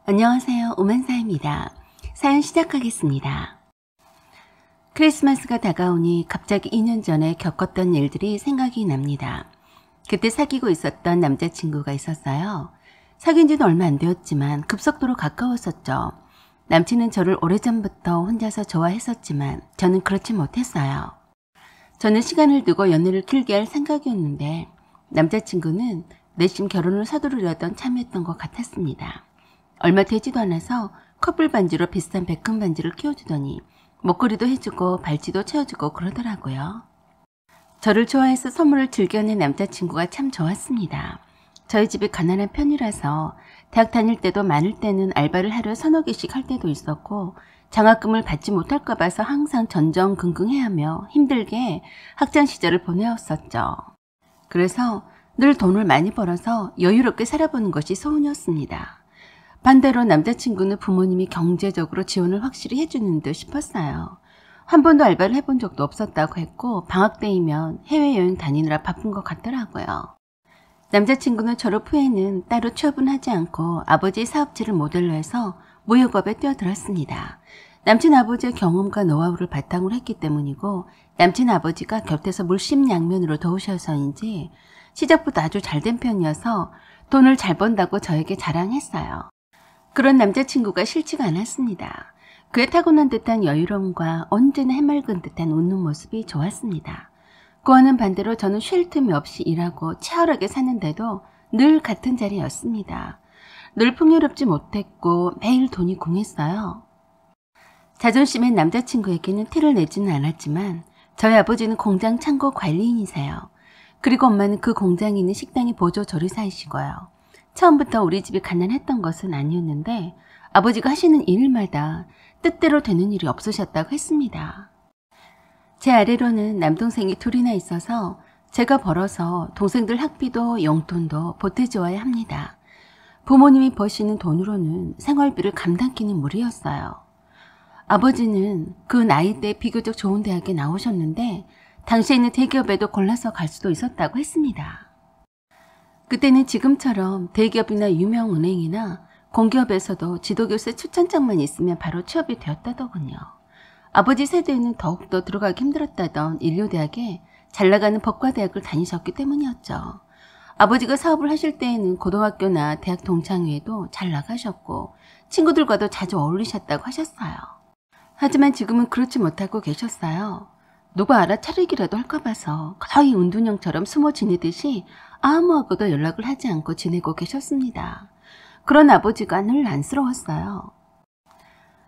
안녕하세요. 오만사입니다. 사연 시작하겠습니다. 크리스마스가 다가오니 갑자기 2년 전에 겪었던 일들이 생각이 납니다. 그때 사귀고 있었던 남자친구가 있었어요. 사귄 지는 얼마 안 되었지만 급속도로 가까웠었죠. 남친은 저를 오래전부터 혼자서 좋아했었지만 저는 그렇지 못했어요. 저는 시간을 두고 연애를 길게 할 생각이었는데 남자친구는 내심 결혼을 서두르려던 참이었던 것 같았습니다. 얼마 되지도 않아서 커플 반지로 비싼 백금 반지를 끼워주더니 목걸이도 해주고 발찌도 채워주고 그러더라고요. 저를 좋아해서 선물을 즐겨낸 남자친구가 참 좋았습니다. 저희 집이 가난한 편이라서 대학 다닐 때도 많을 때는 알바를 하루 서너 개씩 할 때도 있었고 장학금을 받지 못할까 봐서 항상 전전긍긍해하며 힘들게 학창 시절을 보내었었죠. 그래서 늘 돈을 많이 벌어서 여유롭게 살아보는 것이 소원이었습니다. 반대로 남자친구는 부모님이 경제적으로 지원을 확실히 해주는 듯 싶었어요. 한 번도 알바를 해본 적도 없었다고 했고 방학 때이면 해외여행 다니느라 바쁜 것 같더라고요. 남자친구는 졸업 후에는 따로 취업은 하지 않고 아버지의 사업체를 모델로 해서 무역업에 뛰어들었습니다. 남친 아버지의 경험과 노하우를 바탕으로 했기 때문이고 남친 아버지가 곁에서 물심양면으로 도우셔서인지 시작부터 아주 잘된 편이어서 돈을 잘 번다고 저에게 자랑했어요. 그런 남자친구가 싫지가 않았습니다. 그의 타고난 듯한 여유로움과 언제나 해맑은 듯한 웃는 모습이 좋았습니다. 그와는 반대로 저는 쉴 틈이 없이 일하고 치열하게 사는데도 늘 같은 자리였습니다. 늘 풍요롭지 못했고 매일 돈이 궁했어요. 자존심엔 남자친구에게는 티를 내지는 않았지만 저희 아버지는 공장 창고 관리인이세요. 그리고 엄마는 그 공장에 있는 식당의 보조 조리사이시고요. 처음부터 우리 집이 가난했던 것은 아니었는데 아버지가 하시는 일마다 뜻대로 되는 일이 없으셨다고 했습니다. 제 아래로는 남동생이 둘이나 있어서 제가 벌어서 동생들 학비도 용돈도 보태주어야 합니다. 부모님이 버시는 돈으로는 생활비를 감당키는 무리였어요. 아버지는 그 나이 때 비교적 좋은 대학에 나오셨는데 당시에 있는 대기업에도 골라서 갈 수도 있었다고 했습니다. 그때는 지금처럼 대기업이나 유명 은행이나 공기업에서도 지도교수 추천장만 있으면 바로 취업이 되었다더군요. 아버지 세대에는 더욱더 들어가기 힘들었다던 인류대학에 잘나가는 법과대학을 다니셨기 때문이었죠. 아버지가 사업을 하실 때에는 고등학교나 대학 동창회에도 잘 나가셨고 친구들과도 자주 어울리셨다고 하셨어요. 하지만 지금은 그렇지 못하고 계셨어요. 누가 알아차리기라도 할까 봐서 거의 운둔형처럼 숨어 지내듯이 아무하고도 연락을 하지 않고 지내고 계셨습니다. 그런 아버지가 늘 안쓰러웠어요.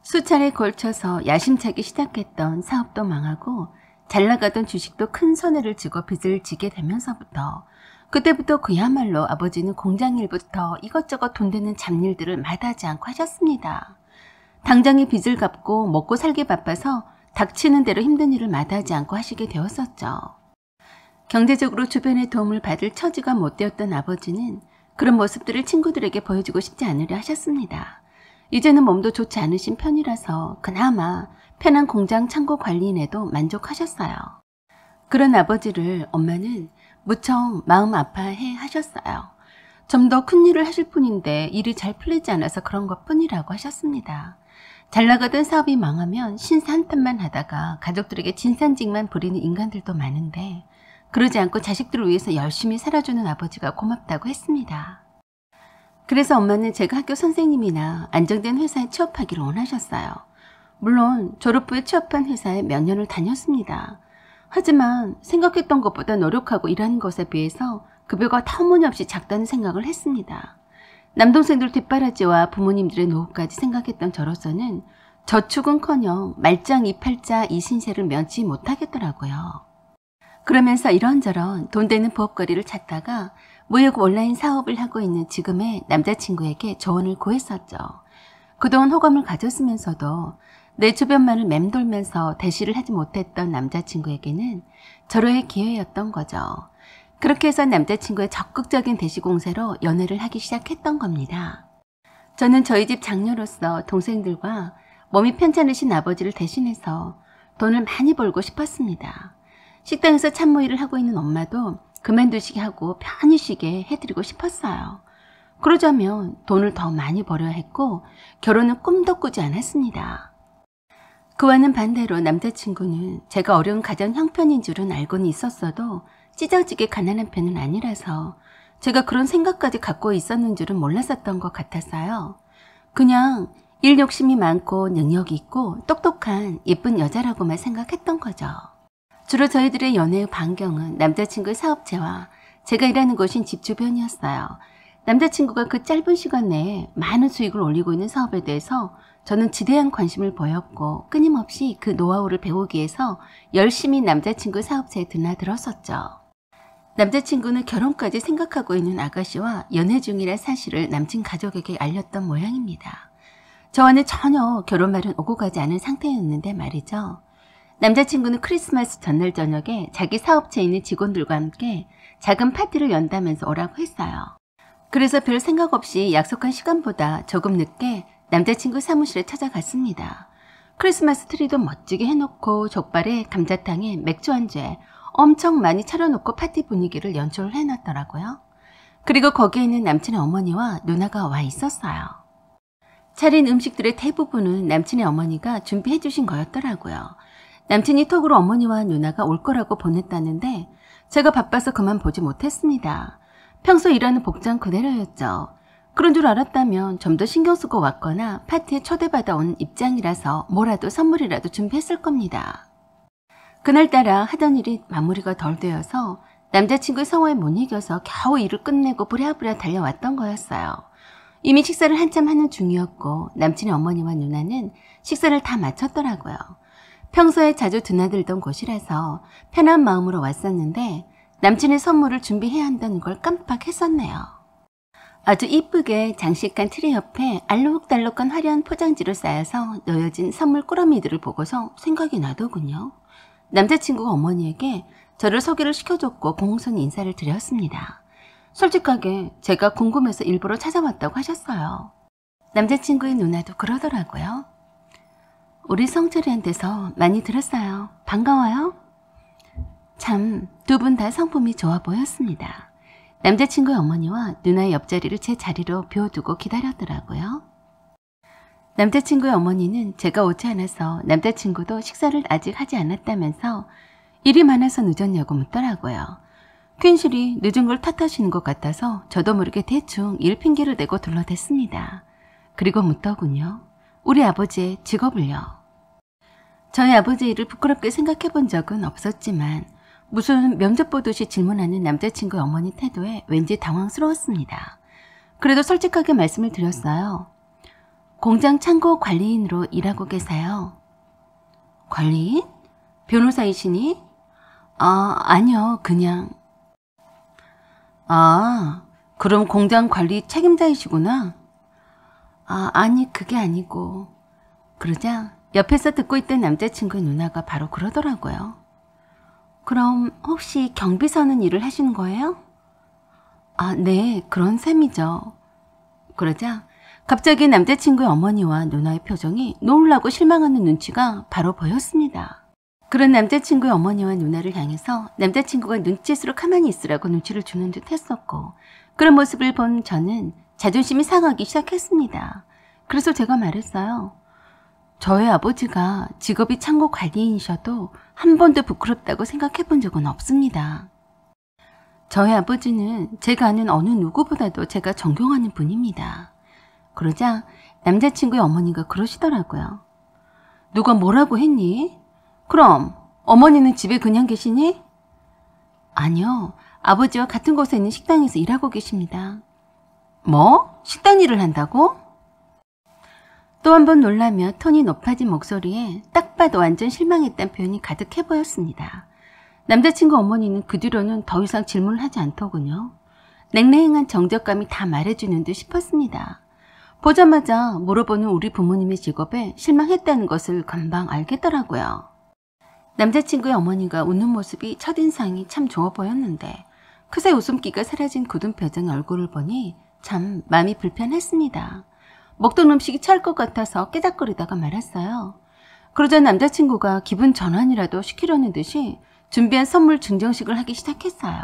수차례 걸쳐서 야심차게 시작했던 사업도 망하고 잘 나가던 주식도 큰 손해를 지고 빚을 지게 되면서부터 그때부터 그야말로 아버지는 공장 일부터 이것저것 돈 되는 잡일들을 마다하지 않고 하셨습니다. 당장의 빚을 갚고 먹고 살기 바빠서 닥치는 대로 힘든 일을 마다하지 않고 하시게 되었었죠. 경제적으로 주변의 도움을 받을 처지가 못 되었던 아버지는 그런 모습들을 친구들에게 보여주고 싶지 않으려 하셨습니다. 이제는 몸도 좋지 않으신 편이라서 그나마 편한 공장 창고 관리인에도 만족하셨어요. 그런 아버지를 엄마는 무척 마음 아파해 하셨어요. 좀 더 큰 일을 하실 뿐인데 일이 잘 풀리지 않아서 그런 것뿐이라고 하셨습니다. 잘 나가던 사업이 망하면 신사 한탄만 하다가 가족들에게 진산직만 부리는 인간들도 많은데 그러지 않고 자식들을 위해서 열심히 살아주는 아버지가 고맙다고 했습니다. 그래서 엄마는 제가 학교 선생님이나 안정된 회사에 취업하기를 원하셨어요. 물론 졸업 후에 취업한 회사에 몇 년을 다녔습니다. 하지만 생각했던 것보다 노력하고 일하는 것에 비해서 급여가 터무니없이 작다는 생각을 했습니다. 남동생들 뒷바라지와 부모님들의 노후까지 생각했던 저로서는 저축은커녕 말짱 이팔자 이 신세를 면치 못하겠더라고요. 그러면서 이런저런 돈 되는 부업거리를 찾다가 무역 온라인 사업을 하고 있는 지금의 남자친구에게 조언을 구했었죠. 그동안 호감을 가졌으면서도 내 주변만을 맴돌면서 대시를 하지 못했던 남자친구에게는 절호의 기회였던 거죠. 그렇게 해서 남자친구의 적극적인 대시 공세로 연애를 하기 시작했던 겁니다. 저는 저희 집 장녀로서 동생들과 몸이 편찮으신 아버지를 대신해서 돈을 많이 벌고 싶었습니다. 식당에서 참모 일을 하고 있는 엄마도 그만두시게 하고 편히 쉬게 해드리고 싶었어요. 그러자면 돈을 더 많이 벌어야 했고 결혼은 꿈도 꾸지 않았습니다. 그와는 반대로 남자친구는 제가 어려운 가정 형편인 줄은 알고는 있었어도 찢어지게 가난한 편은 아니라서 제가 그런 생각까지 갖고 있었는 줄은 몰랐었던 것 같았어요. 그냥 일 욕심이 많고 능력이 있고 똑똑한 예쁜 여자라고만 생각했던 거죠. 주로 저희들의 연애의 반경은 남자친구의 사업체와 제가 일하는 곳인 집 주변이었어요. 남자친구가 그 짧은 시간 내에 많은 수익을 올리고 있는 사업에 대해서 저는 지대한 관심을 보였고 끊임없이 그 노하우를 배우기 위해서 열심히 남자친구 사업체에 드나들었었죠. 남자친구는 결혼까지 생각하고 있는 아가씨와 연애 중이란 사실을 남친 가족에게 알렸던 모양입니다. 저와는 전혀 결혼 말은 오고 가지 않은 상태였는데 말이죠. 남자친구는 크리스마스 전날 저녁에 자기 사업체에 있는 직원들과 함께 작은 파티를 연다면서 오라고 했어요. 그래서 별 생각 없이 약속한 시간보다 조금 늦게 남자친구 사무실에 찾아갔습니다. 크리스마스 트리도 멋지게 해놓고 족발에 감자탕에 맥주 안주에 엄청 많이 차려놓고 파티 분위기를 연출을 해놨더라고요. 그리고 거기에 있는 남친의 어머니와 누나가 와 있었어요. 차린 음식들의 대부분은 남친의 어머니가 준비해 주신 거였더라고요. 남친이 톡으로 어머니와 누나가 올 거라고 보냈다는데 제가 바빠서 그만 보지 못했습니다. 평소 일하는 복장 그대로였죠. 그런 줄 알았다면 좀 더 신경 쓰고 왔거나 파티에 초대받아 온 입장이라서 뭐라도 선물이라도 준비했을 겁니다. 그날따라 하던 일이 마무리가 덜 되어서 남자친구의 성화에 못 이겨서 겨우 일을 끝내고 부랴부랴 달려왔던 거였어요. 이미 식사를 한참 하는 중이었고 남친의 어머니와 누나는 식사를 다 마쳤더라고요. 평소에 자주 드나들던 곳이라서 편한 마음으로 왔었는데 남친의 선물을 준비해야 한다는 걸 깜빡했었네요. 아주 이쁘게 장식한 트리 옆에 알록달록한 화려한 포장지로 쌓여서 놓여진 선물 꾸러미들을 보고서 생각이 나더군요. 남자친구가 어머니에게 저를 소개를 시켜줬고 공손히 인사를 드렸습니다. 솔직하게 제가 궁금해서 일부러 찾아왔다고 하셨어요. 남자친구의 누나도 그러더라고요. 우리 성철이한테서 많이 들었어요. 반가워요. 참 두 분 다 성품이 좋아 보였습니다. 남자친구의 어머니와 누나의 옆자리를 제 자리로 비워두고 기다렸더라고요. 남자친구의 어머니는 제가 오지 않아서 남자친구도 식사를 아직 하지 않았다면서 일이 많아서 늦었냐고 묻더라고요. 괜시리 늦은 걸 탓하시는 것 같아서 저도 모르게 대충 일 핑계를 대고 둘러댔습니다. 그리고 묻더군요. 우리 아버지의 직업을요. 저희 아버지 일을 부끄럽게 생각해 본 적은 없었지만 무슨 면접 보듯이 질문하는 남자친구의 어머니 태도에 왠지 당황스러웠습니다. 그래도 솔직하게 말씀을 드렸어요. 공장 창고 관리인으로 일하고 계세요. 관리인? 변호사이시니? 아니요, 그냥. 그럼 공장 관리 책임자이시구나? 아니, 그게 아니고. 그러자 옆에서 듣고 있던 남자친구의 누나가 바로 그러더라고요. 그럼 혹시 경비서는 일을 하시는 거예요? 네, 그런 셈이죠. 그러자 갑자기 남자친구의 어머니와 누나의 표정이 놀라고 실망하는 눈치가 바로 보였습니다. 그런 남자친구의 어머니와 누나를 향해서 남자친구가 눈짓으로 가만히 있으라고 눈치를 주는 듯 했었고 그런 모습을 본 저는 자존심이 상하기 시작했습니다. 그래서 제가 말했어요. 저희 아버지가 직업이 창고 관리인이셔도 한 번도 부끄럽다고 생각해 본 적은 없습니다. 저희 아버지는 제가 아는 어느 누구보다도 제가 존경하는 분입니다. 그러자 남자친구의 어머니가 그러시더라고요. 누가 뭐라고 했니? 그럼 어머니는 집에 그냥 계시니? 아니요. 아버지와 같은 곳에 있는 식당에서 일하고 계십니다. 뭐? 식당 일을 한다고? 또 한 번 놀라며 톤이 높아진 목소리에 딱 봐도 완전 실망했다는 표현이 가득해 보였습니다. 남자친구 어머니는 그 뒤로는 더 이상 질문을 하지 않더군요. 냉랭한 정적감이 다 말해주는 듯 싶었습니다. 보자마자 물어보는 우리 부모님의 직업에 실망했다는 것을 금방 알겠더라고요. 남자친구의 어머니가 웃는 모습이 첫인상이 참 좋아 보였는데 그새 웃음기가 사라진 굳은 표정의 얼굴을 보니 참 마음이 불편했습니다. 먹던 음식이 찰 것 같아서 깨작거리다가 말았어요. 그러자 남자친구가 기분 전환이라도 시키려는 듯이 준비한 선물 증정식을 하기 시작했어요.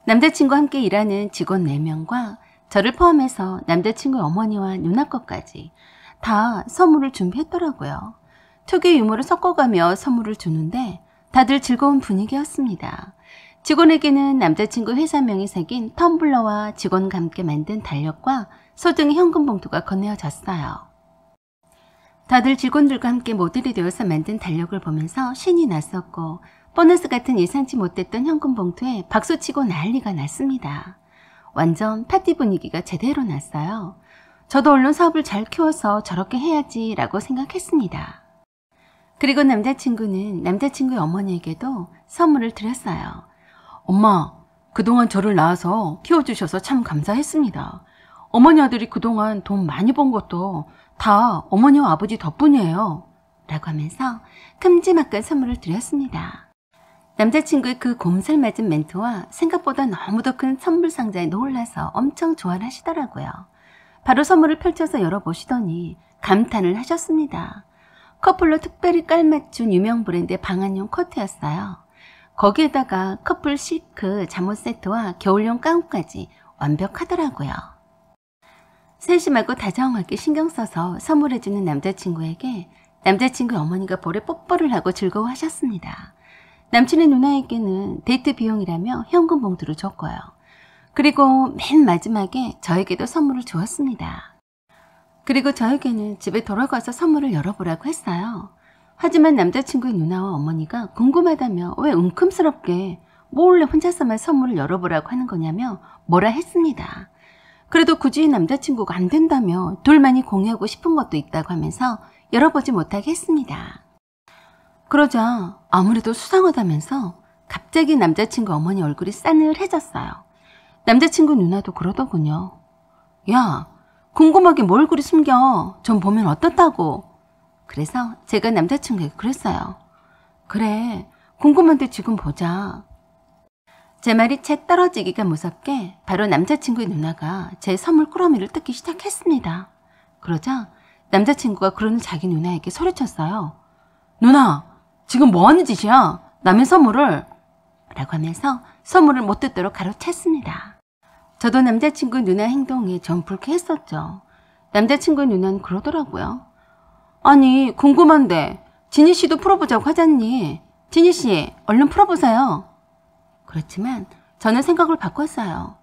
남자친구와 함께 일하는 직원 4명과 저를 포함해서 남자친구의 어머니와 누나 것까지 다 선물을 준비했더라고요. 특유의 유머를 섞어가며 선물을 주는데 다들 즐거운 분위기였습니다. 직원에게는 남자친구 회사명이 새긴 텀블러와 직원과 함께 만든 달력과 소정의 현금 봉투가 건네어졌어요. 다들 직원들과 함께 모델이 되어서 만든 달력을 보면서 신이 났었고 보너스 같은 예상치 못했던 현금 봉투에 박수치고 난리가 났습니다. 완전 파티 분위기가 제대로 났어요. 저도 얼른 사업을 잘 키워서 저렇게 해야지 라고 생각했습니다. 그리고 남자친구는 남자친구의 어머니에게도 선물을 드렸어요. 엄마, 그동안 저를 낳아서 키워주셔서 참 감사했습니다. 어머니 아들이 그동안 돈 많이 번 것도 다 어머니와 아버지 덕분이에요. 라고 하면서 큼지막한 선물을 드렸습니다. 남자친구의 그 곰살맞은 멘트와 생각보다 너무도 큰 선물 상자에 놀라서 엄청 좋아를 하시더라고요. 바로 선물을 펼쳐서 열어보시더니 감탄을 하셨습니다. 커플로 특별히 깔맞춘 유명 브랜드의 방한용 코트였어요. 거기에다가 커플 시크 잠옷 세트와 겨울용 가운까지 완벽하더라고요. 세심하고 다정하게 신경 써서 선물해주는 남자친구에게 남자친구의 어머니가 볼에 뽀뽀를 하고 즐거워하셨습니다. 남친의 누나에게는 데이트 비용이라며 현금 봉투를 줬고요. 그리고 맨 마지막에 저에게도 선물을 주었습니다. 그리고 저에게는 집에 돌아가서 선물을 열어보라고 했어요. 하지만 남자친구의 누나와 어머니가 궁금하다며 왜 웅큼스럽게 몰래 혼자서만 선물을 열어보라고 하는 거냐며 뭐라 했습니다. 그래도 굳이 남자친구가 안 된다며 둘만이 공유하고 싶은 것도 있다고 하면서 열어보지 못하게 했습니다. 그러자 아무래도 수상하다면서 갑자기 남자친구 어머니 얼굴이 싸늘해졌어요. 남자친구 누나도 그러더군요. 야, 궁금하게 뭘 그리 숨겨. 좀 보면 어떻다고. 그래서 제가 남자친구에게 그랬어요. 그래, 궁금한데 지금 보자. 제 말이 채 떨어지기가 무섭게 바로 남자친구의 누나가 제 선물 꾸러미를 뜯기 시작했습니다. 그러자 남자친구가 그러는 자기 누나에게 소리쳤어요. 누나, 지금 뭐하는 짓이야? 남의 선물을. 라고 하면서 선물을 못 뜯도록 가로챘습니다. 저도 남자친구 누나 행동에 좀 불쾌했었죠. 남자친구의 누나는 그러더라고요. 아니, 궁금한데 지니 씨도 풀어보자고 하잖니. 지니 씨, 얼른 풀어보세요. 그렇지만 저는 생각을 바꿨어요.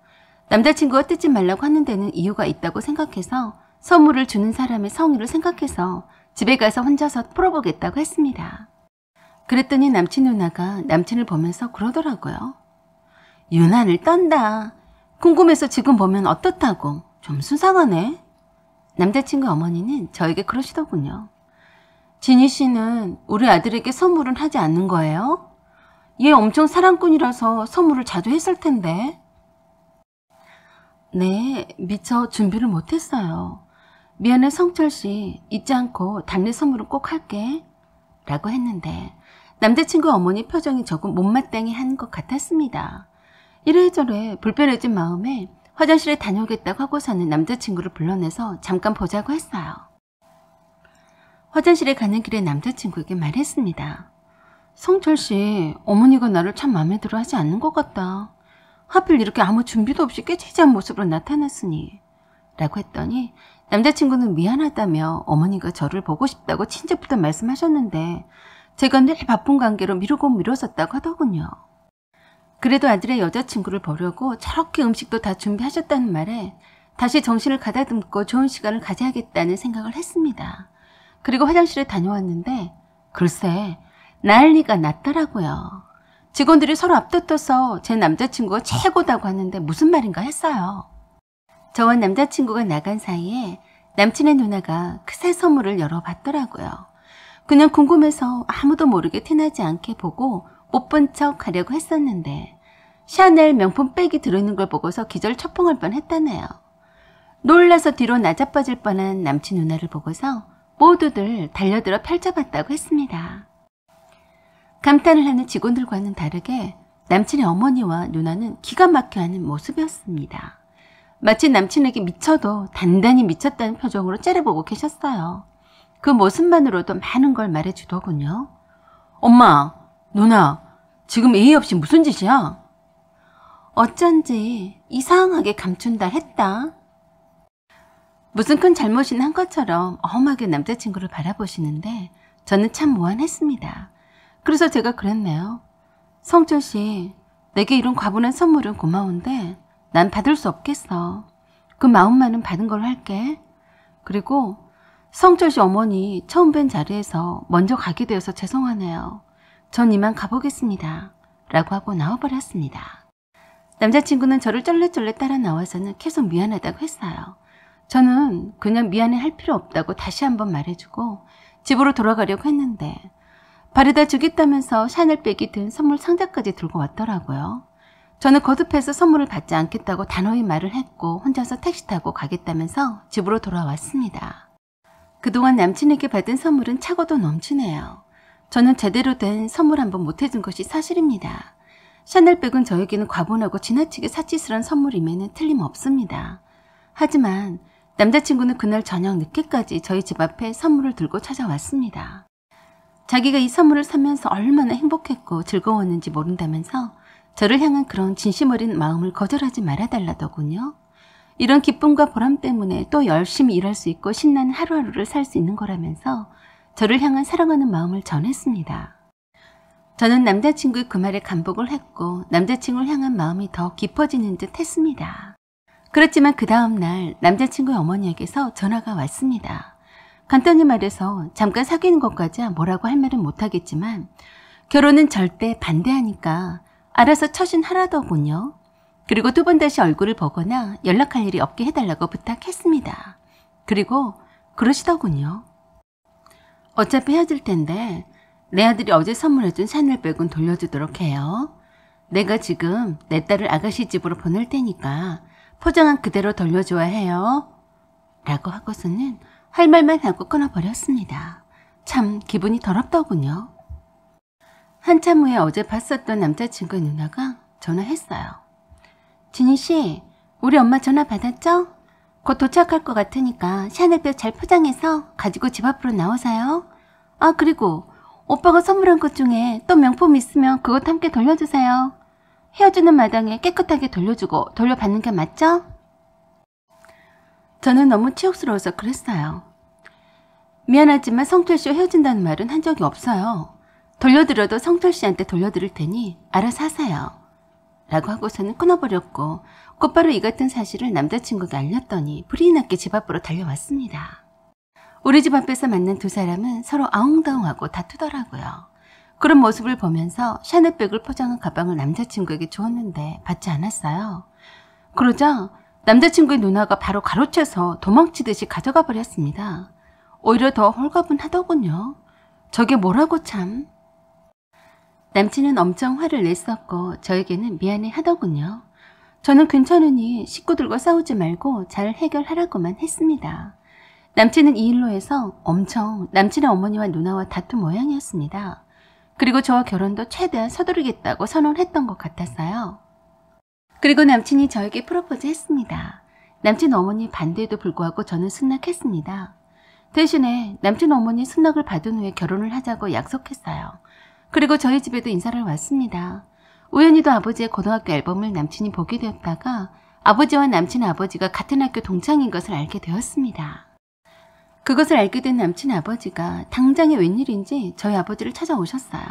남자친구가 뜯지 말라고 하는 데는 이유가 있다고 생각해서 선물을 주는 사람의 성의를 생각해서 집에 가서 혼자서 풀어보겠다고 했습니다. 그랬더니 남친 누나가 남친을 보면서 그러더라고요. 유난을 떤다. 궁금해서 지금 보면 어떻다고. 좀 수상하네. 남자친구 어머니는 저에게 그러시더군요. 지니 씨는 우리 아들에게 선물은 하지 않는 거예요? 얘 엄청 사랑꾼이라서 선물을 자주 했을 텐데. 네, 미처 준비를 못했어요. 미안해 성철 씨, 잊지 않고 달래 선물은 꼭 할게. 라고 했는데 남자친구 어머니 표정이 조금 못마땅해 하는 것 같았습니다. 이래저래 불편해진 마음에 화장실에 다녀오겠다고 하고서는 남자친구를 불러내서 잠깐 보자고 했어요. 화장실에 가는 길에 남자친구에게 말했습니다. 성철 씨, 어머니가 나를 참 마음에 들어 하지 않는 것 같다. 하필 이렇게 아무 준비도 없이 깨치지한 모습으로 나타났으니. 라고 했더니 남자친구는 미안하다며 어머니가 저를 보고 싶다고 친척부터 말씀하셨는데 제가 늘 바쁜 관계로 미루고 미뤄졌다고 하더군요. 그래도 아들의 여자친구를 보려고 저렇게 음식도 다 준비하셨다는 말에 다시 정신을 가다듬고 좋은 시간을 가져야겠다는 생각을 했습니다. 그리고 화장실에 다녀왔는데 글쎄 난리가 났더라고요. 직원들이 서로 앞다퉈서 제 남자친구가 최고다고 하는데 무슨 말인가 했어요. 저와 남자친구가 나간 사이에 남친의 누나가 그 새 선물을 열어봤더라고요. 그냥 궁금해서 아무도 모르게 티나지 않게 보고 못 본 척 하려고 했었는데 샤넬 명품 백이 들어있는 걸 보고서 기절 초풍할 뻔했다네요. 놀라서 뒤로 나자빠질 뻔한 남친 누나를 보고서 모두들 달려들어 펼쳐봤다고 했습니다. 감탄을 하는 직원들과는 다르게 남친의 어머니와 누나는 기가 막혀하는 모습이었습니다. 마치 남친에게 미쳐도 단단히 미쳤다는 표정으로 째려보고 계셨어요. 그 모습만으로도 많은 걸 말해주더군요. 엄마, 누나, 지금 예의 없이 무슨 짓이야? 어쩐지 이상하게 감춘다 했다. 무슨 큰 잘못이나 한 것처럼 엄하게 남자친구를 바라보시는데 저는 참 무안했습니다. 그래서 제가 그랬네요. 성철 씨, 내게 이런 과분한 선물은 고마운데 난 받을 수 없겠어. 그 마음만은 받은 걸로 할게. 그리고 성철 씨 어머니 처음 뵌 자리에서 먼저 가게 되어서 죄송하네요. 전 이만 가보겠습니다. 라고 하고 나와버렸습니다. 남자친구는 저를 쩔레쩔레 따라 나와서는 계속 미안하다고 했어요. 저는 그냥 미안해 할 필요 없다고 다시 한번 말해주고 집으로 돌아가려고 했는데 바래다 주겠다면서 샤넬백이 든 선물 상자까지 들고 왔더라고요. 저는 거듭해서 선물을 받지 않겠다고 단호히 말을 했고 혼자서 택시 타고 가겠다면서 집으로 돌아왔습니다. 그동안 남친에게 받은 선물은 차고도 넘치네요. 저는 제대로 된 선물 한 번 못 해준 것이 사실입니다. 샤넬백은 저에게는 과분하고 지나치게 사치스러운 선물임에는 틀림없습니다. 하지만 남자친구는 그날 저녁 늦게까지 저희 집 앞에 선물을 들고 찾아왔습니다. 자기가 이 선물을 사면서 얼마나 행복했고 즐거웠는지 모른다면서 저를 향한 그런 진심 어린 마음을 거절하지 말아달라더군요. 이런 기쁨과 보람 때문에 또 열심히 일할 수 있고 신나는 하루하루를 살 수 있는 거라면서 저를 향한 사랑하는 마음을 전했습니다. 저는 남자친구의 그 말에 감복을 했고 남자친구를 향한 마음이 더 깊어지는 듯 했습니다. 그렇지만 그 다음 날 남자친구의 어머니에게서 전화가 왔습니다. 간단히 말해서 잠깐 사귀는 것까지야 뭐라고 할 말은 못하겠지만 결혼은 절대 반대하니까 알아서 처신하라더군요. 그리고 두 번 다시 얼굴을 보거나 연락할 일이 없게 해달라고 부탁했습니다. 그리고 그러시더군요. 어차피 헤어질 텐데 내 아들이 어제 선물해준 샤넬백은 돌려주도록 해요. 내가 지금 내 딸을 아가씨 집으로 보낼 테니까 포장한 그대로 돌려줘야 해요. 라고 하고서는 할 말만 하고 끊어버렸습니다. 참 기분이 더럽더군요. 한참 후에 어제 봤었던 남자친구의 누나가 전화했어요. 진희씨, 우리 엄마 전화 받았죠? 곧 도착할 것 같으니까 샤넬백 잘 포장해서 가지고 집 앞으로 나오세요. 아, 그리고 오빠가 선물한 것 중에 또 명품 있으면 그것 함께 돌려주세요. 헤어지는 마당에 깨끗하게 돌려주고 돌려받는 게 맞죠? 저는 너무 치욕스러워서 그랬어요. 미안하지만 성철씨와 헤어진다는 말은 한 적이 없어요. 돌려드려도 성철씨한테 돌려드릴 테니 알아서 하세요. 라고 하고서는 끊어버렸고 곧바로 이 같은 사실을 남자친구에게 알렸더니 불이 났게 집 앞으로 달려왔습니다. 우리 집 앞에서 만난 두 사람은 서로 아웅다웅하고 다투더라고요. 그런 모습을 보면서 샤넬백을 포장한 가방을 남자친구에게 주었는데 받지 않았어요. 그러자 남자친구의 누나가 바로 가로채서 도망치듯이 가져가 버렸습니다. 오히려 더 홀가분하더군요. 저게 뭐라고 참. 남친은 엄청 화를 냈었고 저에게는 미안해 하더군요. 저는 괜찮으니 식구들과 싸우지 말고 잘 해결하라고만 했습니다. 남친은 이 일로 해서 엄청 남친의 어머니와 누나와 다툰 모양이었습니다. 그리고 저와 결혼도 최대한 서두르겠다고 선언했던 것 같았어요. 그리고 남친이 저에게 프로포즈 했습니다. 남친 어머니 반대에도 불구하고 저는 승낙했습니다. 대신에 남친 어머니 승낙을 받은 후에 결혼을 하자고 약속했어요. 그리고 저희 집에도 인사를 왔습니다. 우연히도 아버지의 고등학교 앨범을 남친이 보게 되었다가 아버지와 남친의 아버지가 같은 학교 동창인 것을 알게 되었습니다. 그것을 알게 된 남친 아버지가 당장에 웬일인지 저희 아버지를 찾아오셨어요.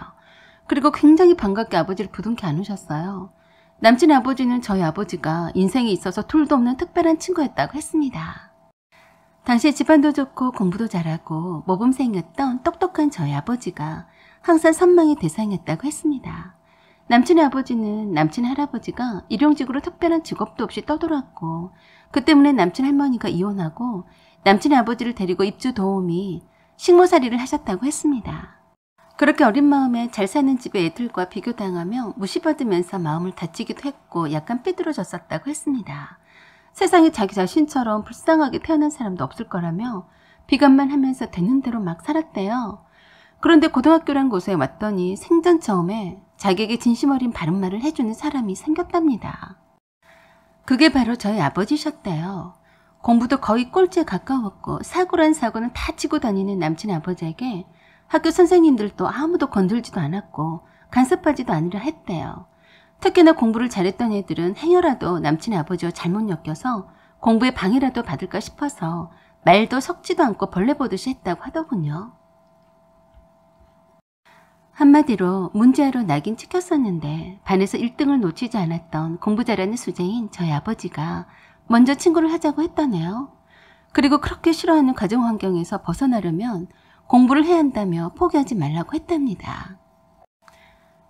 그리고 굉장히 반갑게 아버지를 부둥켜 안으셨어요. 남친 아버지는 저희 아버지가 인생에 있어서 둘도 없는 특별한 친구였다고 했습니다. 당시 집안도 좋고 공부도 잘하고 모범생이었던 똑똑한 저희 아버지가 항상 선망의 대상이었다고 했습니다. 남친의 아버지는 남친 할아버지가 일용직으로 특별한 직업도 없이 떠돌았고 그 때문에 남친 할머니가 이혼하고 남친의 아버지를 데리고 입주 도우미 식모살이를 하셨다고 했습니다. 그렇게 어린 마음에 잘 사는 집의 애들과 비교당하며 무시받으면서 마음을 다치기도 했고 약간 삐뚤어졌었다고 했습니다. 세상에 자기 자신처럼 불쌍하게 태어난 사람도 없을 거라며 비관만 하면서 되는 대로 막 살았대요. 그런데 고등학교란 곳에 왔더니 생전 처음에 자기에게 진심 어린 바른 말을 해주는 사람이 생겼답니다. 그게 바로 저희 아버지셨대요. 공부도 거의 꼴찌에 가까웠고 사고란 사고는 다 치고 다니는 남친 아버지에게 학교 선생님들도 아무도 건들지도 않았고 간섭하지도 않으려 했대요. 특히나 공부를 잘했던 애들은 행여라도 남친의 아버지와 잘못 엮여서 공부에 방해라도 받을까 싶어서 말도 섞지도 않고 벌레 보듯이 했다고 하더군요. 한마디로 문제아로 낙인 찍혔었는데 반에서 1등을 놓치지 않았던 공부 잘하는 수재인 저희 아버지가 먼저 친구를 하자고 했다네요. 그리고 그렇게 싫어하는 가정 환경에서 벗어나려면 공부를 해야 한다며 포기하지 말라고 했답니다.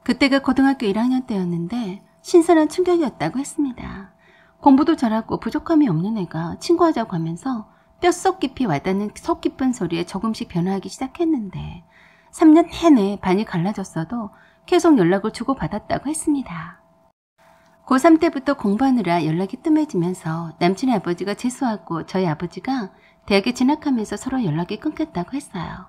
그때가 고등학교 1학년 때였는데 신선한 충격이었다고 했습니다. 공부도 잘하고 부족함이 없는 애가 친구하자고 하면서 뼛속 깊이 와닿는 속 깊은 소리에 조금씩 변화하기 시작했는데 3년 내내 반이 갈라졌어도 계속 연락을 주고받았다고 했습니다. 고3 때부터 공부하느라 연락이 뜸해지면서 남친의 아버지가 재수하고 저희 아버지가 대학에 진학하면서 서로 연락이 끊겼다고 했어요.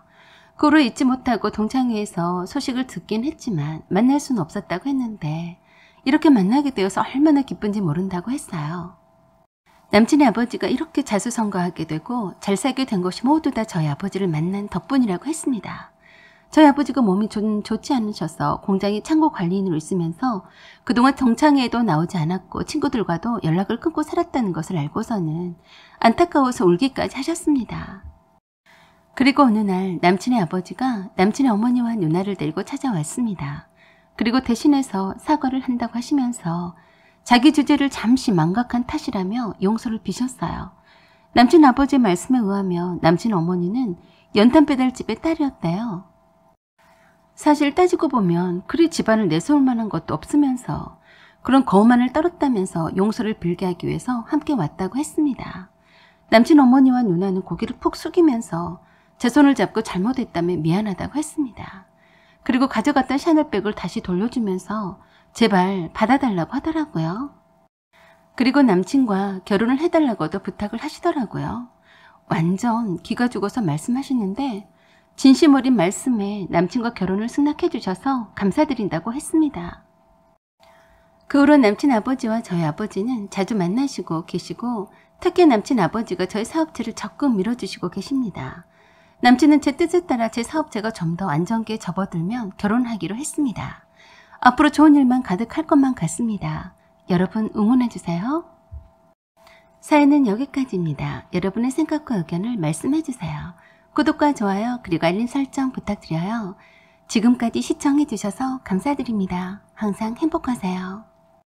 그 후로 잊지 못하고 동창회에서 소식을 듣긴 했지만 만날 수는 없었다고 했는데 이렇게 만나게 되어서 얼마나 기쁜지 모른다고 했어요. 남친의 아버지가 이렇게 자수성가하게 되고 잘 살게 된 것이 모두 다 저희 아버지를 만난 덕분이라고 했습니다. 저희 아버지가 몸이 좀 좋지 않으셔서 공장에 창고 관리인으로 있으면서 그동안 동창회에도 나오지 않았고 친구들과도 연락을 끊고 살았다는 것을 알고서는 안타까워서 울기까지 하셨습니다. 그리고 어느 날 남친의 아버지가 남친의 어머니와 누나를 데리고 찾아왔습니다. 그리고 대신해서 사과를 한다고 하시면서 자기 주제를 잠시 망각한 탓이라며 용서를 비셨어요. 남친 아버지의 말씀에 의하면 남친 어머니는 연탄 배달집의 딸이었대요. 사실 따지고 보면 그리 집안을 내세울 만한 것도 없으면서 그런 거만을 떨었다면서 용서를 빌게 하기 위해서 함께 왔다고 했습니다. 남친 어머니와 누나는 고개를 푹 숙이면서 제 손을 잡고 잘못했다며 미안하다고 했습니다. 그리고 가져갔던 샤넬백을 다시 돌려주면서 제발 받아달라고 하더라고요. 그리고 남친과 결혼을 해달라고도 부탁을 하시더라고요. 완전 기가 죽어서 말씀하시는데 진심 어린 말씀에 남친과 결혼을 승낙해 주셔서 감사드린다고 했습니다. 그 후로 남친 아버지와 저희 아버지는 자주 만나시고 계시고 특히 남친 아버지가 저희 사업체를 적극 밀어주시고 계십니다. 남친은 제 뜻에 따라 제 사업체가 좀 더 안정기에 접어들면 결혼하기로 했습니다. 앞으로 좋은 일만 가득할 것만 같습니다. 여러분 응원해주세요. 사연은 여기까지입니다. 여러분의 생각과 의견을 말씀해주세요. 구독과 좋아요 그리고 알림 설정 부탁드려요. 지금까지 시청해주셔서 감사드립니다. 항상 행복하세요.